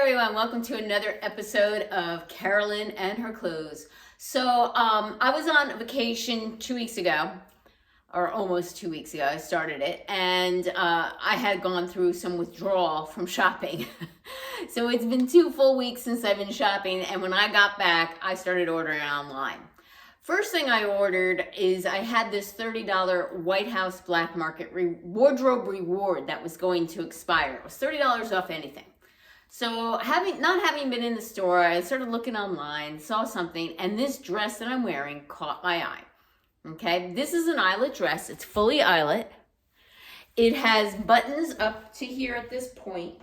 everyone, welcome to another episode of Carolyn and Her Clothes. So I was on vacation 2 weeks ago, or almost 2 weeks ago. I started it, and I had gone through some withdrawal from shopping. So it's been 2 full weeks since I've been shopping, and when I got back, I started ordering online. First thing I ordered is I had this $30 White House Black Market wardrobe reward that was going to expire. It was $30 off anything. So not having been in the store, I started looking online, saw something, and this dress that I'm wearing caught my eye. Okay, this is an eyelet dress. It's fully eyelet. It has buttons up to here at this point.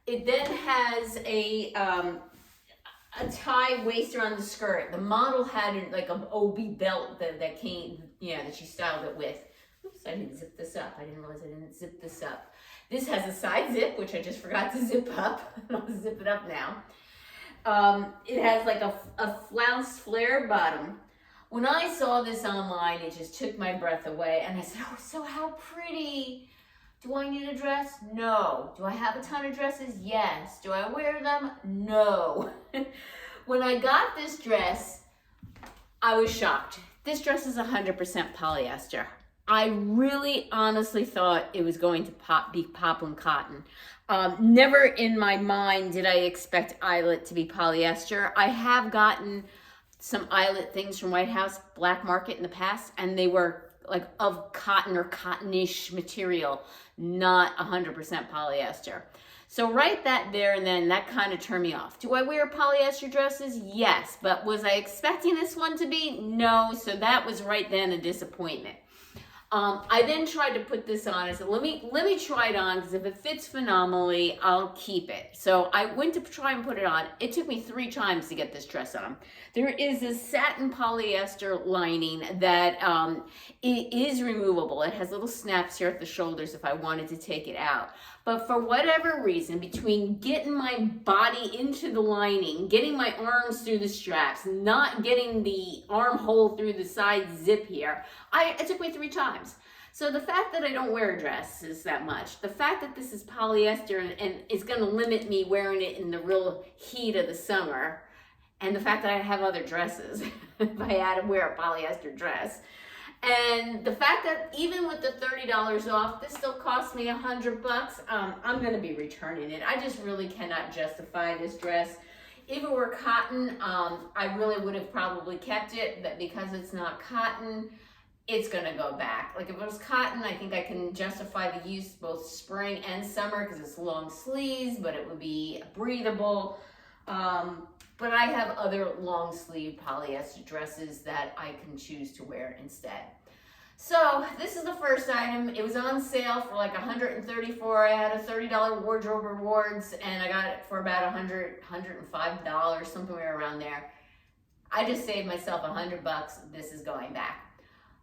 It then has a tie waist around the skirt. The model had like an OB belt that came, that she styled it with. Oops, I didn't zip this up. I didn't realize I didn't zip this up. This has a side zip, which I just forgot to zip up. I'll zip it up now. It has like a flounced flare bottom. When I saw this online, it just took my breath away. And I said, oh, so how pretty. Do I need a dress? No. Do I have a ton of dresses? Yes. Do I wear them? No. When I got this dress, I was shocked. This dress is 100% polyester. I really honestly thought it was going to be poplin cotton. Never in my mind did I expect eyelet to be polyester. I have gotten some eyelet things from White House Black Market in the past, and they were like of cotton or cottonish material, not 100% polyester. So right there and then, that kind of turned me off. Do I wear polyester dresses? Yes, but was I expecting this one to be? No, so that was right then a disappointment. I then tried to put this on. I said, let me try it on, because if it fits phenomenally, I'll keep it. So I went to try and put it on. It took me 3 times to get this dress on. There is a satin polyester lining that it is removable. It has little snaps here at the shoulders if I wanted to take it out. But for whatever reason, between getting my body into the lining, getting my arms through the straps, not getting the armhole through the side zip here, it took me 3 times. So the fact that I don't wear dresses that much, the fact that this is polyester and it's going to limit me wearing it in the real heat of the summer, and the fact that I have other dresses if I had to wear a polyester dress, and the fact that even with the $30 off, this still cost me $100, I'm going to be returning it. I just really cannot justify this dress. If it were cotton, I really would have probably kept it, but because it's not cotton, it's going to go back. Like if it was cotton, I think I can justify the use both spring and summer because it's long sleeves, but it would be breathable. But I have other long sleeve polyester dresses that I can choose to wear instead. So this is the first item. It was on sale for like $134. I had a $30 wardrobe rewards, and I got it for about $105, somewhere around there. I just saved myself $100. This is going back.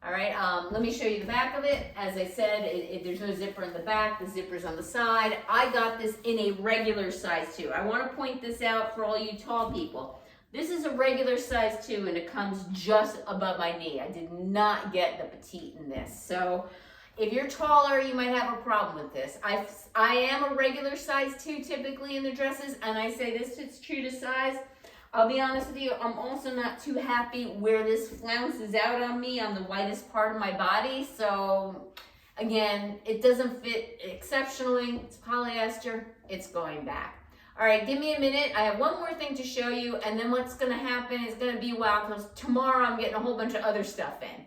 All right, let me show you the back of it. As I said, there's no zipper in the back. The zipper's on the side. I got this in a regular size too. I want to point this out for all you tall people. This is a regular size too, and it comes just above my knee. I did not get the petite in this. So if you're taller, you might have a problem with this. I am a regular size too, typically in the dresses, and I say this is true to size. I'll be honest with you, I'm also not too happy where this flounces out on me on the whitest part of my body. So again, it doesn't fit exceptionally. It's polyester, it's going back. All right, give me a minute. I have one more thing to show you, and then what's gonna happen is gonna be a while because tomorrow I'm getting a whole bunch of other stuff in.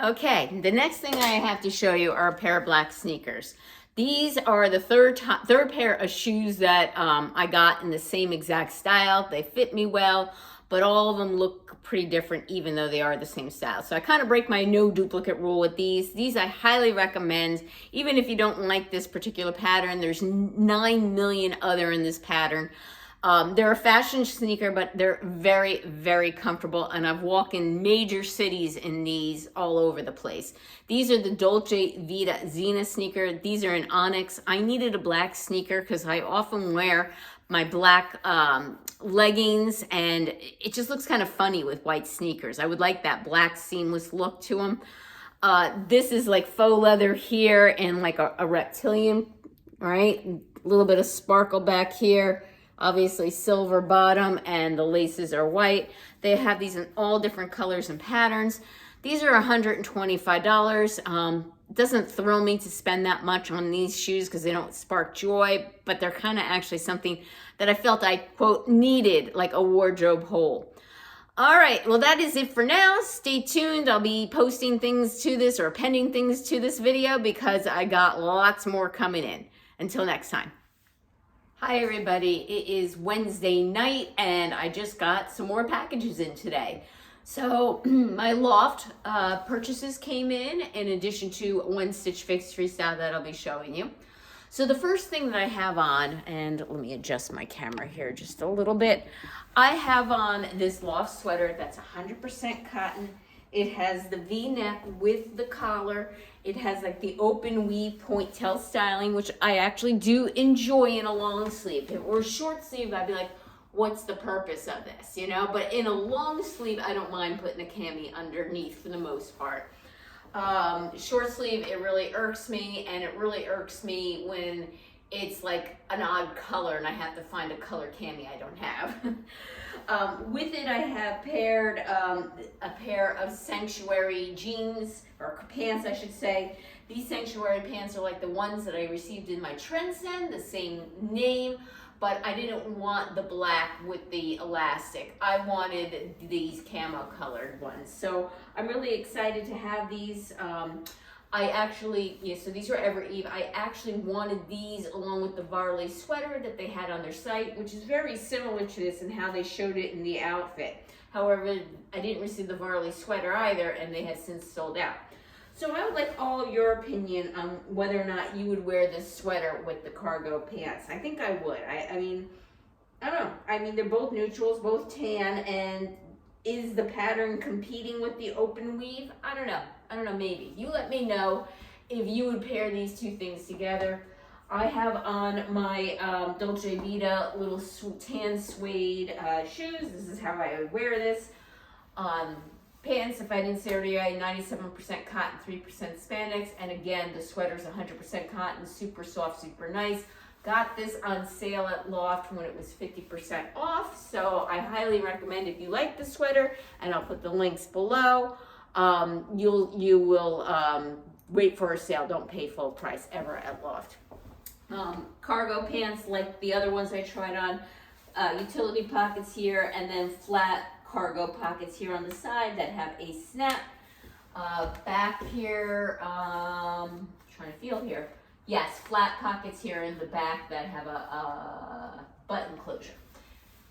Okay, the next thing I have to show you are a pair of black sneakers. These are the third pair of shoes that I got in the same exact style. They fit me well, but all of them look pretty different even though they are the same style. So I kind of break my no duplicate rule with these. These I highly recommend. Even if you don't like this particular pattern, there's 9 million other in this pattern. They're a fashion sneaker, but they're very, very comfortable, and I've walked in major cities in these all over the place. These are the Dolce Vita Zena sneaker. These are in onyx. I needed a black sneaker because I often wear my black leggings, and it just looks kind of funny with white sneakers. I would like that black seamless look to them. This is like faux leather here and like a reptilian, right? A little bit of sparkle back here. obviously silver bottom, and the laces are white. They have these in all different colors and patterns. These are $125. It doesn't thrill me to spend that much on these shoes because they don't spark joy, but they're kind of actually something that I felt I, quote, needed, like a wardrobe hole. All right, well, that is it for now. Stay tuned. I'll be posting things to this or appending things to this video because I got lots more coming in. Until next time. Hi, everybody. It is Wednesday night, and I just got some more packages in today. So my Loft purchases came in addition to one Stitch Fix Freestyle that I'll be showing you. So the first thing that I have on, and let me adjust my camera here just a little bit. I have on this Loft sweater that's 100% cotton. It has the V-neck with the collar. It has like the open weave pointe-tail styling, which I actually do enjoy in a long sleeve. If it were short sleeve, I'd be like, what's the purpose of this, you know? But in a long sleeve, I don't mind putting a cami underneath for the most part. Short sleeve, it really irks me, and it really irks me when it's like an odd color and I have to find a color cami I don't have. With it, I have paired a pair of Sanctuary jeans, or pants I should say. These Sanctuary pants are like the ones that I received in my Trendsend, the same name, but I didn't want the black with the elastic. I wanted these camo colored ones. So I'm really excited to have these. I actually, so these were Ever Eve. I actually wanted these along with the Varley sweater that they had on their site, which is very similar to this and how they showed it in the outfit. However, I didn't receive the Varley sweater either, and they have since sold out. So I would like all your opinion on whether or not you would wear this sweater with the cargo pants. I think I would. I mean, I don't know. I mean, they're both neutrals, both tan, and is the pattern competing with the open weave? I don't know. Maybe. You let me know if you would pair these two things together. I have on my Dolce Vita little tan suede shoes. This is how I would wear this. Pants, if I didn't say already, 97% cotton, 3% spandex. And again, the sweater's 100% cotton, super soft, super nice. Got this on sale at Loft when it was 50% off. So I highly recommend if you like the sweater, and I'll put the links below. You will wait for a sale. Don't pay full price ever at Loft. Cargo pants like the other ones I tried on. Utility pockets here, and then flat cargo pockets here on the side that have a snap. Back here, trying to feel here. Yes, flat pockets here in the back that have a button closure.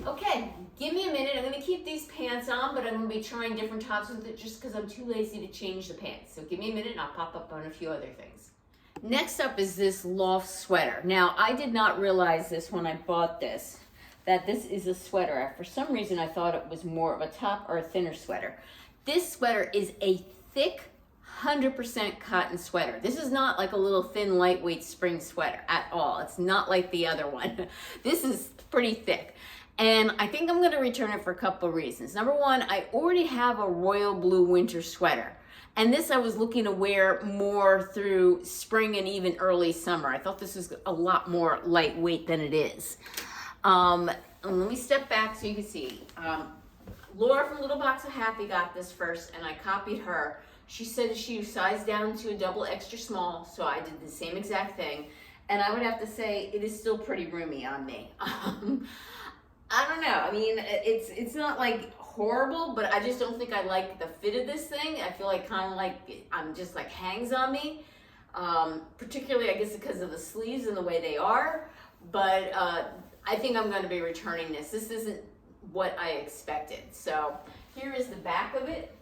Okay, give me a minute. I'm going to keep these pants on, but I'm going to be trying different tops with it just because I'm too lazy to change the pants. So give me a minute and I'll pop up on a few other things. Next up is this Loft sweater. Now, I did not realize this when I bought this, that this is a sweater. For some reason, I thought it was more of a top or a thinner sweater. This sweater is a thick 100% cotton sweater. This is not like a little thin, lightweight spring sweater at all. It's not like the other one. This is pretty thick. And I think I'm going to return it for a couple of reasons. Number one, I already have a royal blue winter sweater. And this I was looking to wear more through spring and even early summer. I thought this was a lot more lightweight than it is. Let me step back so you can see. Laura from Little Box of Happy got this first, and I copied her. She said she sized down to a double extra small, so I did the same exact thing. And I would have to say it is still pretty roomy on me. I don't know. I mean, it's not like horrible, but I just don't think I like the fit of this thing. I feel like kind of like I'm just like hangs on me. Particularly, I guess, because of the sleeves and the way they are. But I think I'm going to be returning this. This isn't what I expected. So here is the back of it.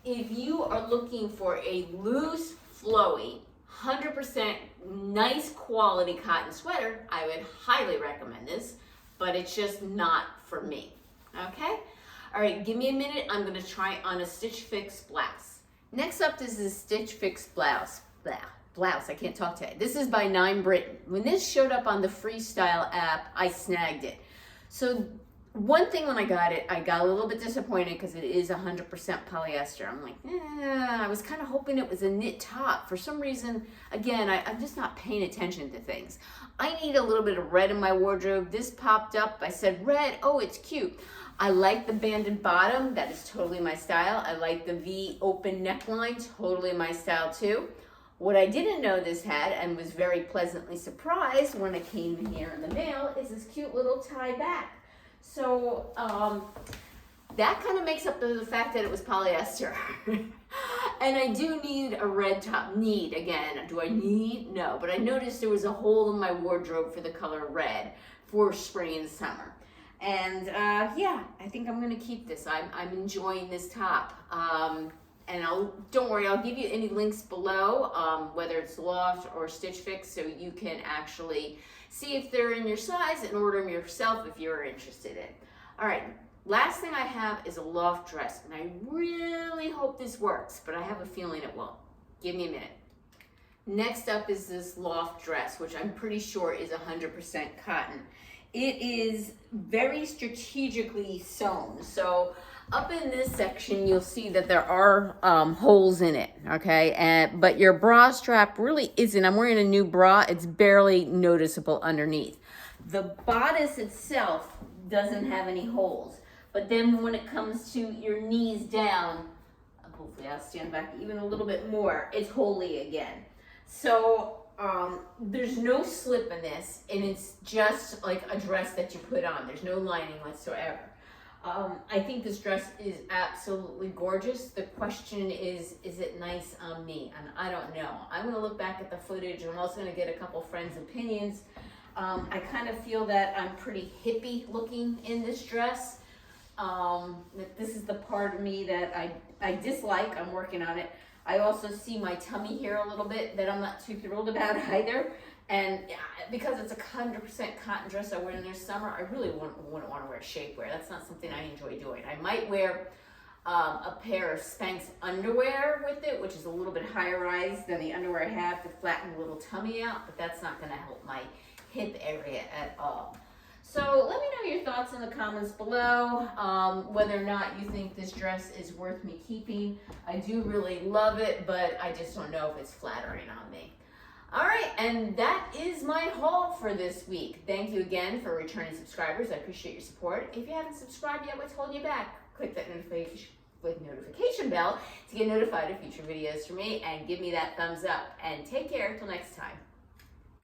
If you are looking for a loose, flowy, 100% nice quality cotton sweater, I would highly recommend this, but it's just not for me. Okay? All right, give me a minute. I'm going to try on a Stitch Fix blouse. Next up is this Stitch Fix blouse. Blouse, I can't talk today. This is by Nine Britain. When this showed up on the Freestyle app, I snagged it. So One thing when I got it, I got a little bit disappointed because it is 100% polyester. I'm like, I was kind of hoping it was a knit top. For some reason, again, I'm just not paying attention to things. I need a little bit of red in my wardrobe. This popped up. I said, red, oh, it's cute. I like the banded bottom. That is totally my style. I like the V open neckline. Totally my style too. What I didn't know this had, and was very pleasantly surprised when it came in here in the mail, is this cute little tie back. So that kind of makes up the fact that it was polyester. And I do need a red top. Again, do I need? No, but I noticed there was a hole in my wardrobe for the color red for spring and summer. And yeah, I think I'm gonna keep this. I'm enjoying this top. And don't worry, I'll give you any links below, whether it's Loft or Stitch Fix, so you can actually see if they're in your size and order them yourself if you're interested in. All right, last thing I have is a Loft dress, and I really hope this works, but I have a feeling it won't. Give me a minute. Next up is this Loft dress, which I'm pretty sure is 100% cotton. It is very strategically sewn. So up in this section, you'll see that there are holes in it, okay? But your bra strap really isn't. I'm wearing a new bra. It's barely noticeable underneath. The bodice itself doesn't have any holes. But then when it comes to your knees down, hopefully I'll stand back even a little bit more, it's holey again. So there's no slip in this, and it's just like a dress that you put on. There's no lining whatsoever. I think this dress is absolutely gorgeous. The question is it nice on me? And I don't know. I'm gonna look back at the footage, and I'm also gonna get a couple friends' opinions. I kind of feel that I'm pretty hippie looking in this dress. That this is the part of me that I dislike. I'm working on it. I also see my tummy here a little bit that I'm not too thrilled about either. And because it's a 100% cotton dress I wear in the summer, I really wouldn't want to wear shapewear. That's not something I enjoy doing. I might wear a pair of Spanx underwear with it, which is a little bit higher rise than the underwear I have to flatten the little tummy out, but that's not going to help my hip area at all. So let me know your thoughts in the comments below, whether or not you think this dress is worth me keeping. I do really love it, but I just don't know if it's flattering on me. All right, and that is my haul for this week. Thank you again for returning subscribers. I appreciate your support. If you haven't subscribed yet, what's holding you back? Click that notification bell to get notified of future videos from me, and give me that thumbs up. And take care till next time.